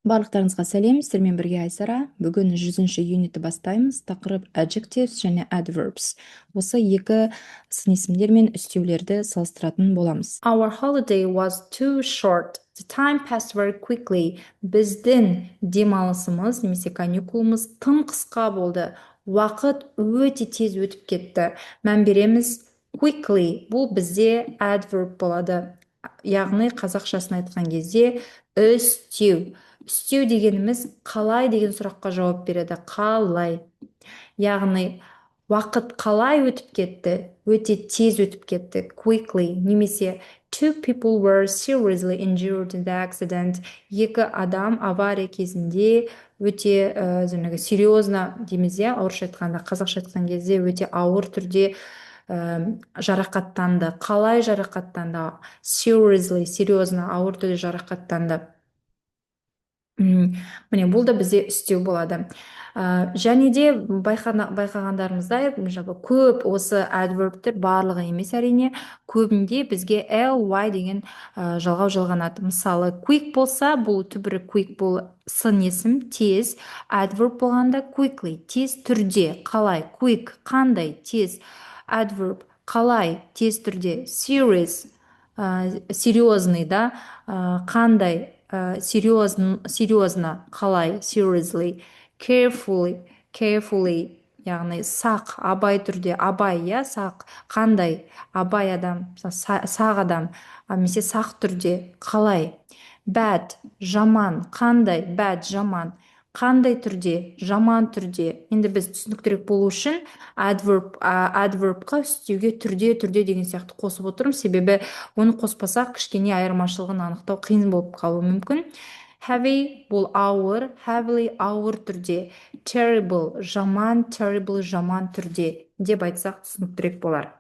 Барлықтарыңызға сәлем, сіздермен бірге Айсара. Бүгін 100-ші юнитті бастаймыз. Тақырып adjectives және adverbs. Осы екі сын есімдер мен үстеулерді салыстыратын боламыз. Our holiday was too short. The time passed very quickly. Біздің демалысымыз, немесе каникулымыз тым қысқа болды. Уақыт өте тез өтіп кетті. Мән береміз quickly. Бұл бізде adverb болады. Яғни қазақшасын айтқан кезде үстеу. Үстеу дегеніміз қалай деген сұраққа жауап береді. Қалай. Яғни уақыт қалай өтіп кетті? Өте тез өтіп кетті. Quickly. Немесе two people were seriously injured in the accident. Екі адам авария кезінде өте серьезно дейміз, ауырша айтқанда, қазақша айтқан кезде өте ауыр түрде жарақаттанды. Қалай жарақаттанды? Seriously, серьезно, ауыр түрде жарақаттанды. Міне, бұл да бізде үстеу болады. Және де байқағандарымыздай, көп осы adverbтер, барлығы емес әрине, көбінде бізге ly деген жалғау жалғанады. Мысалы, quick болса, бұл түбірі quick, бұл сын есім, тез. Adverb болғанда quickly, тез түрде. Қалай? Quick, қандай? Тез. Adverb, қалай? Тез түрде. Serious, серьезный, да? Қандай? Серьезно, қалай, seriously, carefully, яғни сақ, абай түрде, абай, сақ, қандай, абай адам, сақ адам, немесе сақ түрде, қалай. Bad, жаман, қандай, bad, жаман, қандай түрде, жаман түрде. Енді біз түсініктірек болу үшін adverbқа үстеуге түрде деген сияқты қосып отырмыз, себебі оны қоспасақ кішкене айырмашылығын анықтау қиын болып қалуы мүмкін. Heavy бұл ауыр, heavily ауыр түрде. Terrible жаман, terrible жаман түрде деп айтсақ түсініктірек болар.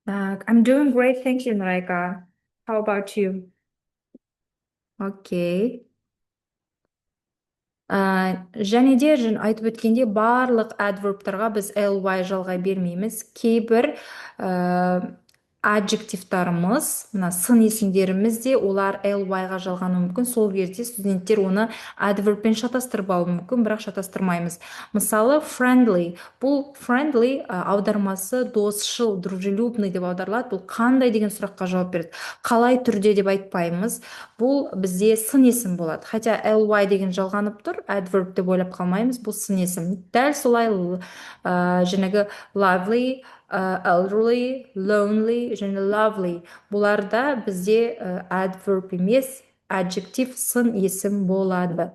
I'm doing great, thank you, Nurayka. How about you? Окей. Және де айтып өткенде барлық adverbтарға біз ly жалғай бермейміз. Кейбір adjективтарымыз, мына сын есімдеріміз де олар ly-ға жалғануы мүмкін. Сол кезде студенттер оны adverbпен шатастырып алуы мүмкін, бірақ шатастырмаймыз. Мысалы, friendly. Бұл friendly аудармасы досшыл, дружелюбный деп аударылады. Бұл қандай деген сұраққа жауап береді. Қалай түрде деп айтпаймыз. Бұл бізде сын есім болады. Хотя ly деген жалғанып тұр, adverb деп ойлап қалмаймыз. Бұл сын есім. Дәл солай жаңағы lovely, elderly, lonely және lovely. Бұларда бізде adverb емес, adjective, сын есім болады.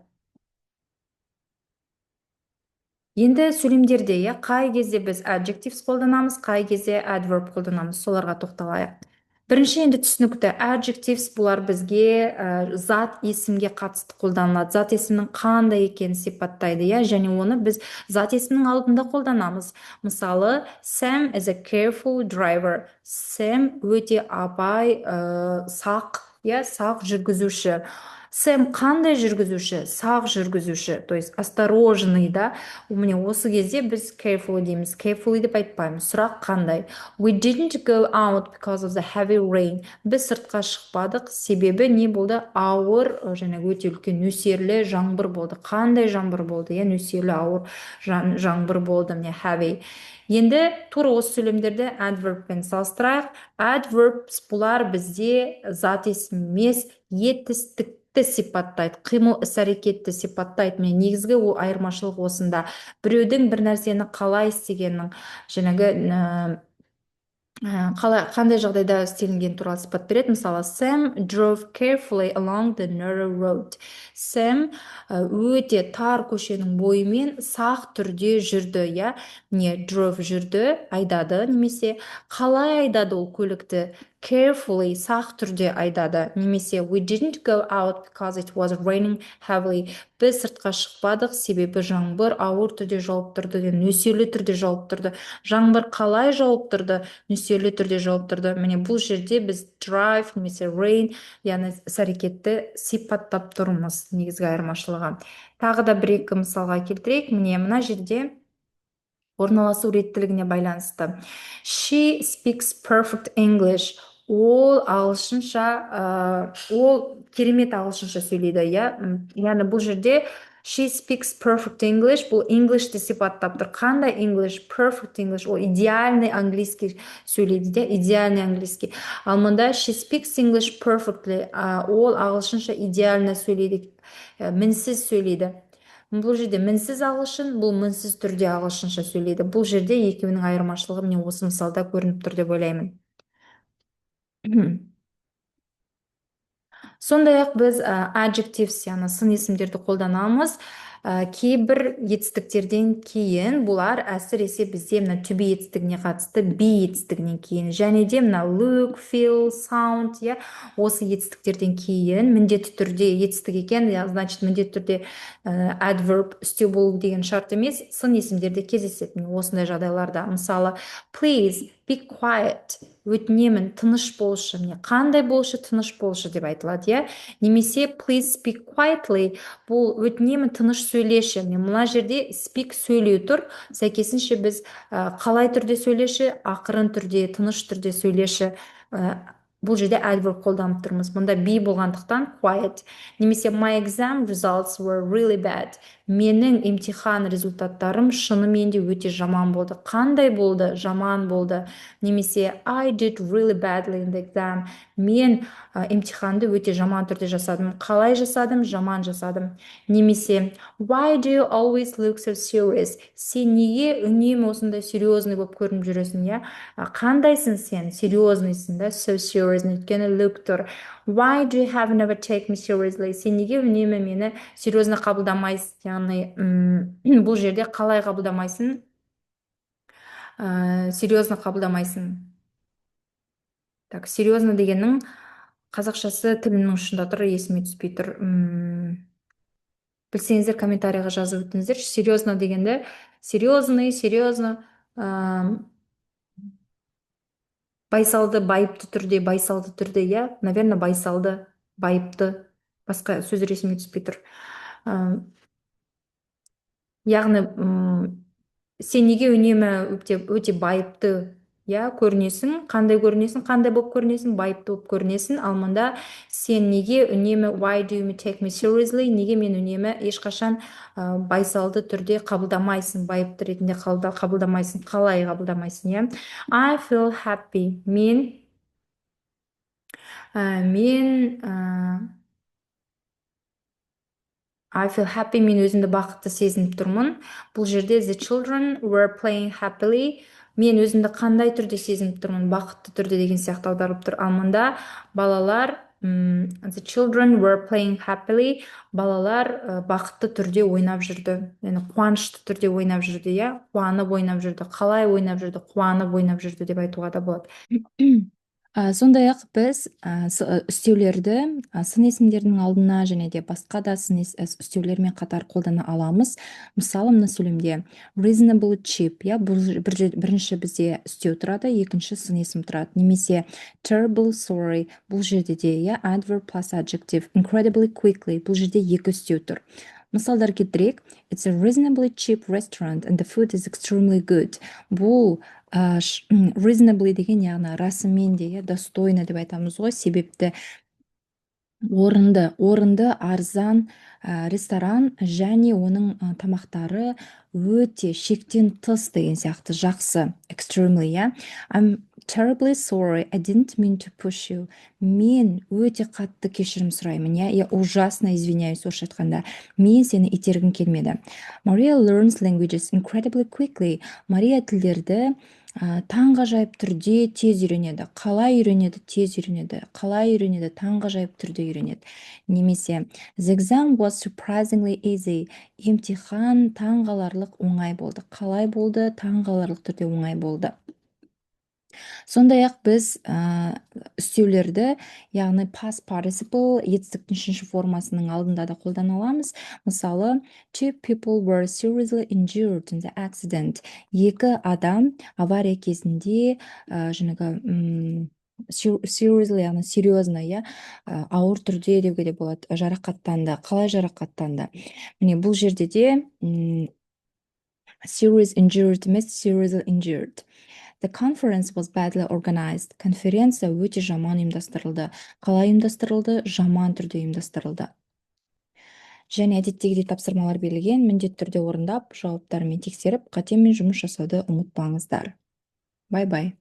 Енді сөйлемдерде, қай кезде біз adjectives қолданамыз, қай кезде adverb қолданамыз, соларға тоқталайық. Бірінші енді түсінікті, adjectives бұлар бізге зат есімге қатысты қолданылады. Зат есімнің қандай екенін сипаттайды, және оны біз зат есімнің алдында қолданамыз. Мысалы, Sam is a careful driver. Sam өте абай, сақ, сақ жүргізуші. Сэм қандай жүргізуші? Сақ жүргізуші, то есть осторожный, да? Міне осы кезде біз carefully дейміз. Carefully деп айтпаймыз. Сұрақ қандай? We didn't go out because of the heavy rain. Біз сыртқа шықпадық, себебі не болды? Ауыр, және өте үлкен нөсерлі жаңбыр болды. Қандай жаңбыр болды? Нөсерлі ауыр жаңбыр болды, міне heavy. Енді тура осы сөйлемдерді adverbпен салыстырайық. Adverbs бұлар бізде зат есім емес, етістікті сипаттайды, қимыл іс-әрекетті сипаттайды. Міне негізгі айырмашылық осында. Біреудің бір нәрсені қалай істегеннің, қандай жағдайда істелінген туралы сипат береді. Мысалы, Sam drove carefully along the narrow road. Sam өте тар көшенің бойымен сақ түрде жүрді, не drove жүрді, айдады, немесе қалай айдады ол көлікті? Carefully, сақ түрде айдады, немесе we didn't go out because it was raining heavily. Біз сыртқа шықпадық, себебі жаңбыр ауыр түрде жауып тұрды, нөсерлі түрде жауып тұрды. Жаңбыр қалай жауып тұрды? Нөсерлі түрде жауып тұрды. Міне бұл жерде біз drive немесе rain, яғни іс-әрекетті сипаттап тұрмыз, негізгі айырмашылығы. Тағы да бір-екі мысалға келтірейік. Міне мына жерде орналасу реттілігіне байланысты. She speaks perfect English. ол ағылшынша ол керемет ағылшынша сөйлейді, иә. Яғни бұл жерде she speaks perfect English, бұл Englishті сипаттап тұр. Қандай English? Perfect English, ол идеальный английский сөйлейді, де, идеальный английский. Ал мұнда she speaks English perfectly, ол ағылшынша идеально сөйлейді, мінсіз сөйлейді. Бұл жерде мінсіз ағылшын, бұл мінсіз түрде ағылшынша сөйлейді. Бұл жерде екеуінің айырмашылығы міне осы мысалда көрініп тұр деп ойлаймын. Сондай-ақ біз adjectives, яғни сын есімдерді қолданамыз. Кейбір етістіктерден кейін бұлар әсіресе бізде мына to be етістігіне қатысты be етістігінен кейін, және де мына look, feel, sound, иә, осы етістіктерден кейін міндетті түрде етістік екен, значит міндетті түрде adverb істеу болу деген шарт емес, сын есімдерде кездеседі осындай жағдайларда. Мысалы, please be quiet, өтінемін, тыныш болшы. Қандай болшы? Тыныш болшы деп айтылады, иә. Немесе please speak quietly, бұл өтінемін, тыныш сөйлеші. Мына жерде speak сөйлеу тұр, сәйкесінше біз қалай түрде сөйлеші, ақырын түрде, тыныш түрде сөйлеші. Бұл жерде adverb қолданып тұрмыз. Мұнда be болғандықтан quiet. Немесе my exam results were really bad. Менің емтихан результаттарым шынымен де өте жаман болды. Қандай болды? Жаман болды. Немесе I did really badly in the exam. Мен емтиханды өте жаман түрде жасадым. Қалай жасадым? Жаман жасадым. Немесе why do you always look so serious? Сен неге үнемі осындай серьезный болып көрініп жүресің, иә? Қандайсың сен? Серьезнойсың, да? So serious. Өйткені look тұр. Why do you have never take me seriously? Сен неге үнемі мені серьезно қабылдамайсың? Яғни бұл жерде қалай қабылдамайсың? Серьезно қабылдамайсың. Так, серьезно дегеннің қазақшасы тілімнің ұшында тұр, есіме түспей тұр. Білсеңіздер комментарийға жазып өтіңіздер. Серьезно дегенде серьезный, серьезно, байсалды, байыпты түрде, байсалды түрде, иә, наверное, байсалды, байыпты, басқа сөздер есіме түспей тұр. Яғни сен неге үнемі өте байыпты, иә, көрінесің? Қандай көрінесің? Қандай болып көрінесің? Байыпты болып көрінесің. Ал мұнда сен неге үнемі why do you take me seriously? Неге мен үнемі ешқашан байсалды түрде қабылдамайсың, байыпты ретінде қабылдамайсың? Қалай қабылдамайсың, иә? I feel happy. Мен I feel happy, мен өзімді бақытты сезініп тұрмын. Бұл жерде the children were playing happily. Мен өзімді қандай түрде сезініп тұрмын? Бақытты түрде деген сияқты аударылып тұр. Ал мұнда балалар the children were playing happily. Балалар бақытты түрде ойнап жүрді. Яғни қуанышты түрде ойнап жүрді, иә? Қуанып ойнап жүрді. Қалай ойнап жүрді? Қуанып ойнап жүрді деп айтуға да болады. Сондай-ақ біз үстеулерді сын есімдердің алдына және де басқа да сын үстеулермен қатар қолдана аламыз. Мысалы, мына сөйлемде reasonably cheap, иә, бірінші бізде үстеу тұрады, екінші сын есім тұрады. Немесе terribly sorry, бұл жерде де, иә, adverb plus adjective, incredibly quickly, бұл жерде екі үстеу тұр. Мысалдар келтірейік. It's a reasonably cheap restaurant and the food is extremely good. Бұл reasonably деген яғни расымен де, достойно деп айтамыз ғой, себепті орынды, арзан ресторан және оның тамақтары өте шектен тыс деген сияқты жақсы. Extremely, yeah. I'm terribly sorry, I didn't mean to push you. Мен өте қатты кешірім сұраймын, я ужасно извиняюсь, орысша айтқанда. Мен сені itергім келмеді. Maria learns languages incredibly quickly. Мария тілдерді таңғажайып түрде тез үйренеді. Қалай үйренеді? Тез үйренеді. Қалай үйренеді? Таңғажайып түрде үйренеді. Немесе the exam was surprisingly easy. Емтихан таңғаларлық оңай болды. Қалай болды? Таңғаларлық түрде оңай болды. Сондай-ақ біз үстеулерді, яғни past participle етістіктің үшінші формасының алдында да қолдана аламыз. Мысалы, two people were seriously injured in the accident. Екі адам авария кезінде seriously, яғни серьезно, ауыр түрде деуге де болады, жарақаттанды. Қалай жарақаттанды? Міне бұл жерде де serious injured емес, seriously injured. The conference was badly organized. Конференция өте жаман ұйымдастырылды. Қалай ұйымдастырылды? Жаман түрде ұйымдастырылды. Және әдеттегідей тапсырмалар берілген, міндетті түрде орындап, жауаптарымен тексеріп, қатемен жұмыс жасауды ұмытпаңыздар. Бай-бай.